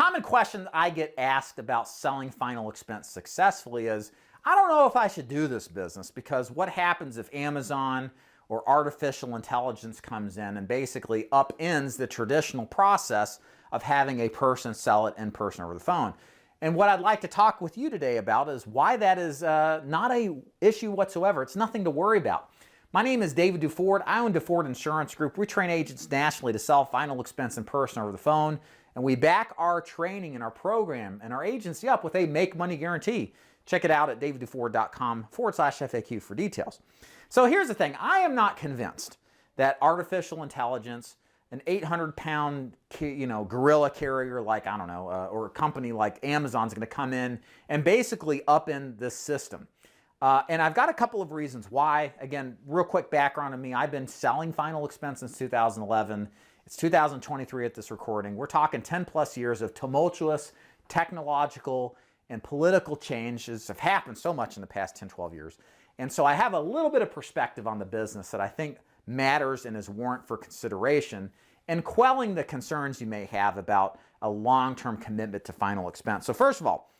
common question that I get asked about selling final expense successfully is, I don't know if I should do this business because what happens if Amazon or artificial intelligence comes in and basically upends the traditional process of having a person sell it in person over the phone. And what I'd like to talk with you today about is why that is not an issue whatsoever. It's nothing to worry about. My name is David DuFord. I own DuFord Insurance Group. We train agents nationally to sell final expense in person over the phone, and we back our training and our program and our agency up with a make money guarantee. Check it out at davidduford.com/FAQ for details. So here's the thing. I am not convinced that artificial intelligence, an 800-pound gorilla carrier like, I don't know, or a company like Amazon is going to come in and basically upend this system. And I've got a couple of reasons why. Again, real quick background on me. I've been selling final expense since 2011. It's 2023 at this recording. We're talking 10 plus years of tumultuous technological and political changes have happened so much in the past 10, 12 years. And so I have a little bit of perspective on the business that I think matters and is warrant for consideration and quelling the concerns you may have about a long-term commitment to final expense. So first of all,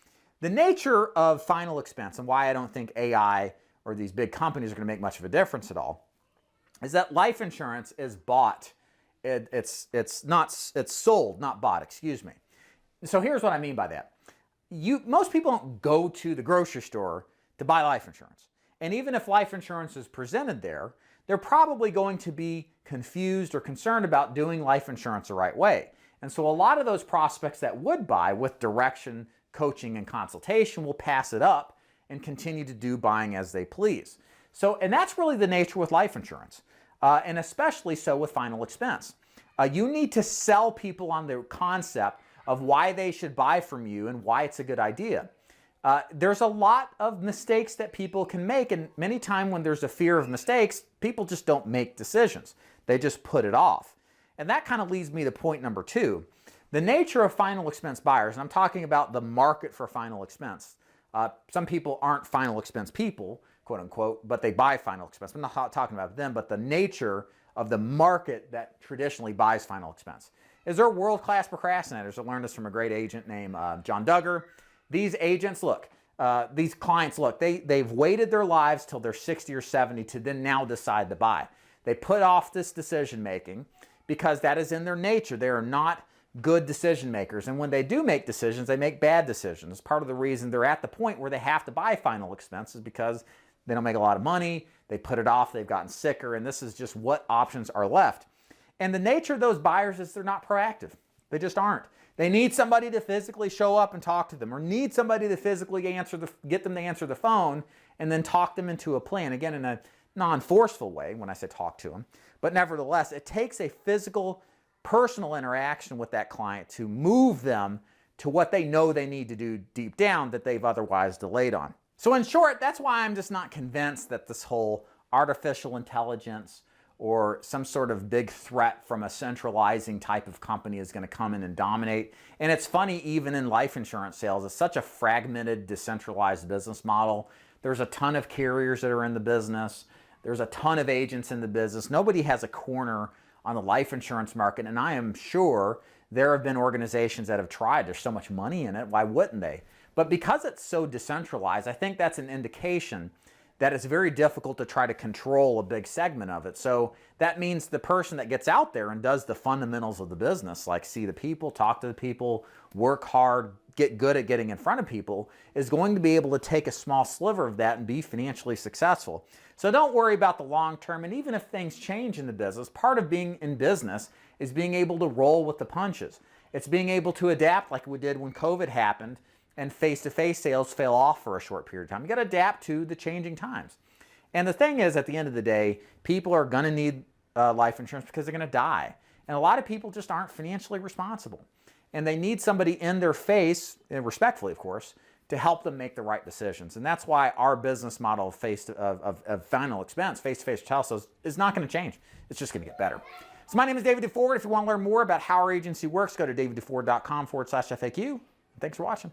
the nature of final expense and why I don't think AI or these big companies are going to make much of a difference at all is that life insurance is bought. It's sold, not bought, excuse me. So here's what I mean by that. Most people don't go to the grocery store to buy life insurance. And even if life insurance is presented there, they're probably going to be confused or concerned about doing life insurance the right way. And so a lot of those prospects that would buy with direction, coaching, and consultation will pass it up and continue to do buying as they please. And that's really the nature with life insurance, and especially so with final expense. You need to sell people on the concept of why they should buy from you and why it's a good idea. There's a lot of mistakes that people can make, and many times when there's a fear of mistakes, people just don't make decisions. They just put it off. And that kind of leads me to point number two. The nature of final expense buyers, and I'm talking about the market for final expense. Some people aren't final expense people, quote unquote, but they buy final expense. I'm not talking about them, but the nature of the market that traditionally buys final expense. Is there world-class procrastinators? I learned this from a great agent named John Duggar. These agents, these clients, they've waited their lives till they're 60 or 70 to then now decide to buy. They put off this decision making because that is in their nature. They are not good decision makers. And when they do make decisions, they make bad decisions. Part of the reason they're at the point where they have to buy final expenses because they don't make a lot of money, they put it off, they've gotten sicker, and this is just what options are left. And the nature of those buyers is they're not proactive. They just aren't. They need somebody to physically show up and talk to them, or need somebody to physically get them to answer the phone and then talk them into a plan. Again, in a non-forceful way when I say talk to them. But nevertheless, it takes a physical, personal interaction with that client to move them to what they know they need to do deep down that they've otherwise delayed on. So in short, that's why I'm just not convinced that this whole artificial intelligence or some sort of big threat from a centralizing type of company is going to come in and dominate. And it's funny, even in life insurance sales, it's such a fragmented, decentralized business model. There's a ton of carriers that are in the business. There's a ton of agents in the business. Nobody has a corner on the life insurance market, and I am sure there have been organizations that have tried. There's so much money in it, why wouldn't they? But because it's so decentralized, I think that's an indication that it's very difficult to try to control a big segment of it. So that means the person that gets out there and does the fundamentals of the business, like see the people, talk to the people, work hard, get good at getting in front of people, is going to be able to take a small sliver of that and be financially successful. So don't worry about the long term. And even if things change in the business, part of being in business is being able to roll with the punches. It's being able to adapt like we did when COVID happened and face-to-face sales fell off for a short period of time. You got to adapt to the changing times. And the thing is, at the end of the day, people are going to need life insurance because they're going to die. And a lot of people just aren't financially responsible. And they need somebody in their face, and respectfully of course, to help them make the right decisions. And that's why our business model of final expense, face-to-face telesales, is not going to change. It's just going to get better. So my name is David DuFord. If you want to learn more about how our agency works, go to davidduford.com/FAQ. Thanks for watching.